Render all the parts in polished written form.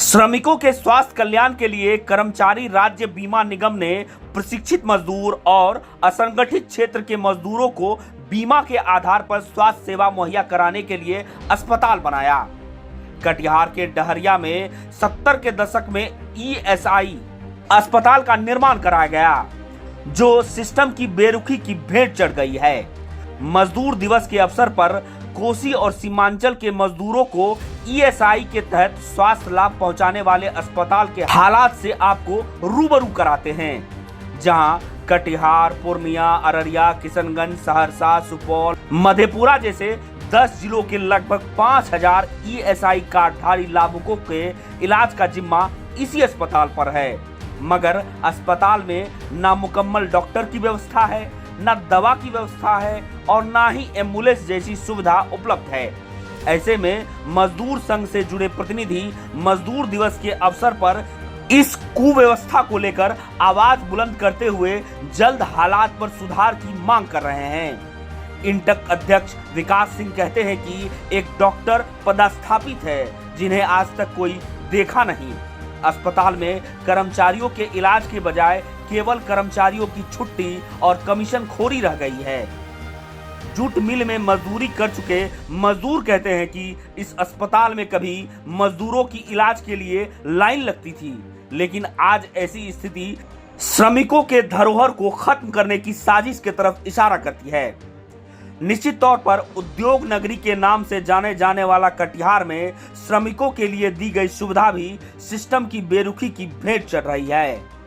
श्रमिकों के स्वास्थ्य कल्याण के लिए कर्मचारी राज्य बीमा निगम ने प्रशिक्षित मजदूर और असंगठित क्षेत्र के मजदूरों को बीमा के आधार पर स्वास्थ्य सेवा मुहैया कराने के लिए अस्पताल बनाया। कटिहार के डहरिया में 70 के दशक में ईएसआई अस्पताल का निर्माण कराया गया, जो सिस्टम की बेरुखी की भेंट चढ़ गई है। मजदूर दिवस के अवसर पर कोसी और सीमांचल के मजदूरों को ईएसआई के तहत स्वास्थ्य लाभ पहुंचाने वाले अस्पताल के हालात से आपको रूबरू कराते हैं, जहां कटिहार, पूर्णिया, अररिया, किशनगंज, सहरसा, सुपौल, मधेपुरा जैसे 10 जिलों के लगभग 5000 ईएसआई कार्डधारी लाभुकों के इलाज का जिम्मा इसी अस्पताल पर है। मगर अस्पताल में ना मुकम्मल डॉक्टर की व्यवस्था है, न दवा की व्यवस्था है और ना ही एम्बुलेंस जैसी सुविधा उपलब्ध है। ऐसे में मजदूर संघ से जुड़े प्रतिनिधि मजदूर दिवस के अवसर पर इस कुव्यवस्था को लेकर आवाज बुलंद करते हुए जल्द हालात पर सुधार की मांग कर रहे हैं। इंटक अध्यक्ष विकास सिंह कहते हैं कि एक डॉक्टर पदस्थापित है जिन्हें आज तक कोई देखा नहीं। अस्पताल में कर्मचारियों के इलाज के बजाय केवल कर्मचारियों की छुट्टी और कमीशन खोरी रह गई है। जूट मिल में मजदूरी कर चुके मजदूर कहते हैं कि इस अस्पताल में कभी मजदूरों की इलाज के लिए लाइन लगती थी, लेकिन आज ऐसी स्थिति श्रमिकों के धरोहर को खत्म करने की साजिश की तरफ इशारा करती है। निश्चित तौर पर उद्योग नगरी के नाम से जाने जाने वाला कटिहार में श्रमिकों के लिए दी गई सुविधा भी सिस्टम की बेरुखी की भेंट चढ़ रही है।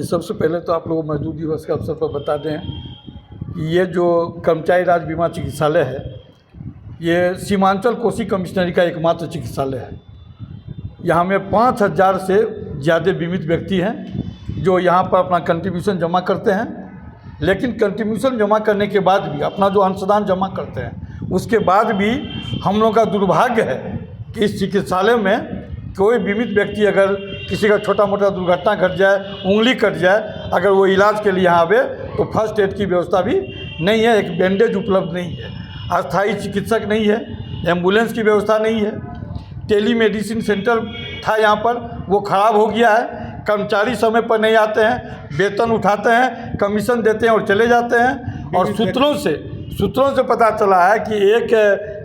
सबसे पहले तो आप लोगों को मजदूर दिवस के अवसर पर बता दें कि ये जो कर्मचारी राज्य बीमा चिकित्सालय है, ये सीमांचल कोसी कमिश्नरी का एकमात्र चिकित्सालय है। यहाँ में 5000 से ज़्यादा बीमित व्यक्ति हैं जो यहाँ पर अपना कंट्रीब्यूशन जमा करते हैं। लेकिन कंट्रीब्यूशन जमा करने के बाद भी, अपना जो अंशदान जमा करते हैं, उसके बाद भी हम लोगों का दुर्भाग्य है कि इस चिकित्सालय में कोई बीमित व्यक्ति अगर किसी का छोटा मोटा दुर्घटना घट जाए, उंगली कट जाए, अगर वो इलाज के लिए यहाँ आवे तो फर्स्ट एड की व्यवस्था भी नहीं है, एक बैंडेज उपलब्ध नहीं है, अस्थायी चिकित्सक नहीं है, एम्बुलेंस की व्यवस्था नहीं है। टेलीमेडिसिन सेंटर था यहाँ पर, वो ख़राब हो गया है। कर्मचारी समय पर नहीं आते हैं, वेतन उठाते हैं, कमीशन देते हैं और चले जाते हैं। और सूत्रों से पता चला है कि एक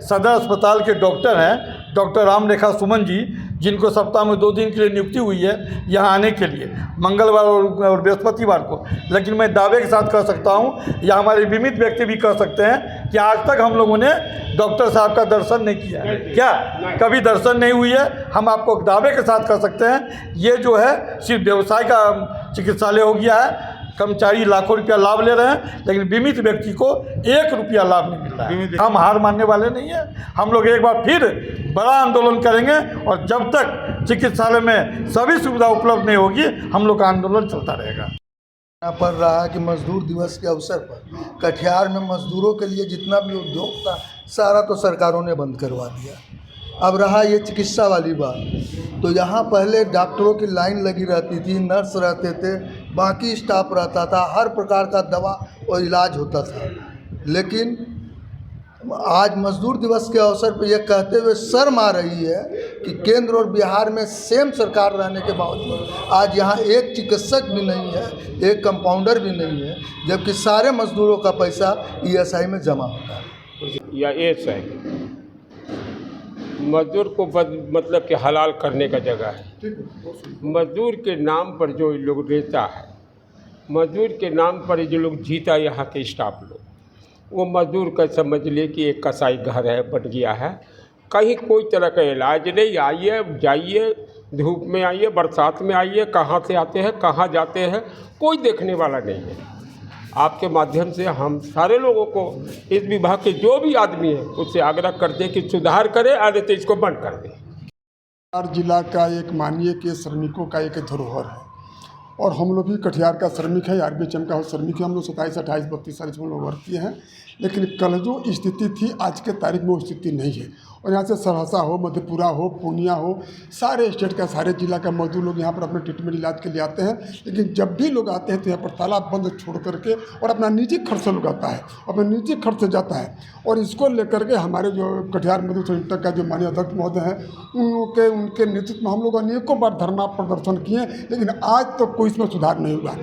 सदर अस्पताल के डॉक्टर हैं, डॉक्टर रामरेखा सुमन जी, जिनको सप्ताह में 2 दिन के लिए नियुक्ति हुई है यहाँ आने के लिए, मंगलवार और बृहस्पतिवार को। लेकिन मैं दावे के साथ कह सकता हूँ, या हमारे बीमित व्यक्ति भी कह सकते हैं कि आज तक हम लोगों ने डॉक्टर साहब का दर्शन नहीं किया है। क्या कभी दर्शन नहीं हुई है? हम आपको दावे के साथ कह सकते हैं ये जो है सिर्फ व्यवसाय का चिकित्सालय हो गया है। कर्मचारी लाखों रुपया लाभ ले रहे हैं, लेकिन बीमित व्यक्ति को 1 रुपया लाभ नहीं मिल रहा है। हम हार मानने वाले नहीं हैं। हम लोग एक बार फिर बड़ा आंदोलन करेंगे और जब तक चिकित्सालय में सभी सुविधा उपलब्ध नहीं होगी, हम लोग का आंदोलन चलता रहेगा। यहाँ पर रहा कि मजदूर दिवस के अवसर पर कटिहार में मजदूरों के लिए जितना भी उद्योग था, सारा तो सरकारों ने बंद करवा दिया। अब रहा ये चिकित्सा वाली बात, तो यहाँ पहले डॉक्टरों की लाइन लगी रहती थी, नर्स रहते थे, बाकी स्टाफ रहता था, हर प्रकार का दवा और इलाज होता था। लेकिन आज मजदूर दिवस के अवसर पर यह कहते हुए शर्म आ रही है कि केंद्र और बिहार में सेम सरकार रहने के बावजूद आज यहाँ एक चिकित्सक भी नहीं है, एक कंपाउंडर भी नहीं है, जबकि सारे मजदूरों का पैसा ईएसआई में जमा होता है। या ईएसआई मजदूर को मतलब कि हलाल करने का जगह है। मजदूर के नाम पर जो लोग रहता है मजदूर के नाम पर जो लोग जीता यहाँ के स्टाफ लोग, वो मजदूर का समझ ले कि एक कसाई घर है, बट गया है। कहीं कोई तरह का इलाज नहीं। आइए जाइए, धूप में आइए, बरसात में आइए, कहाँ से आते हैं कहाँ जाते हैं कोई देखने वाला नहीं है। आपके माध्यम से हम सारे लोगों को, इस विभाग के जो भी आदमी है, उससे आग्रह करते हैं कि सुधार करें, आगे तो इसको बंद कर दें। कटिहार जिला का एक माननीय के श्रमिकों का एक धरोहर है और हम लोग भी कटिहार का श्रमिक है, RBHM का श्रमिक है। हम लोग 27, 28, 32 साल इसमें लोग वर्क किए हैं, लेकिन कल जो स्थिति थी आज के तारीख में वो स्थिति नहीं है। और यहाँ से सहरसा हो, मधेपुरा हो, पूर्णिया हो, सारे स्टेट का, सारे जिला का मजदूर लोग यहाँ पर अपने ट्रीटमेंट इलाज के लिए आते हैं। लेकिन जब भी लोग आते हैं तो यहाँ पर तालाब बंद छोड़ करके और अपना निजी खर्च से लोग आता है, अपने निजी खर्च से जाता है। और इसको लेकर के हमारे जो कटिहार मजदूर सेंटर का जो माननीय अध्यक्ष महोदय हैं, उनके नेतृत्व में हम लोग अनेकों बार धरना प्रदर्शन किए, लेकिन आज तक तो कोई इसमें सुधार नहीं हुआ।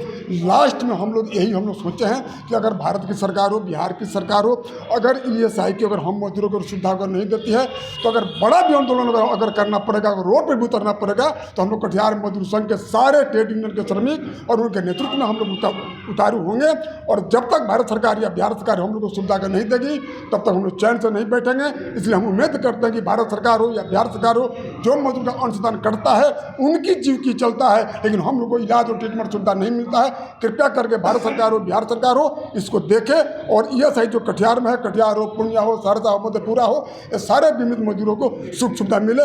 लास्ट में हम लोग सोचे हैं कि अगर भारत की सरकार हो, बिहार की सरकार हो, अगर ESI की अगर हम मजदूरों को सुविधा अगर नहीं देती है तो अगर बड़ा भी आंदोलन अगर करना पड़ेगा, अगर रोड पर भी उतरना पड़ेगा, तो हम लोग कटिहार मजदूर संघ के सारे ट्रेड यूनियन के श्रमिक और उनके नेतृत्व में हम लोग उतारू होंगे। और जब तक भारत सरकार या बिहार सरकार हम लोग को सुविधा अगर नहीं देगी तब तक हम लोग चैन से नहीं बैठेंगे। इसलिए हम उम्मीद करते हैं कि भारत सरकार हो या बिहार सरकार हो, जो मजदूर का अंशदान करता है उनकी जीविका चलता है, लेकिन हम लोग को इलाज और ट्रीटमेंट सुविधा नहीं मिलता है। कृपया करके भारत सरकार हो, बिहार सरकार हो, इसको देखे और ESI जो कटिहार में है, कटिहार हो, पूर्णिया हो, सहरसा हो, मधेपुरा हो, ये सारे बीमित मजदूरों को सुख सुविधा मिले।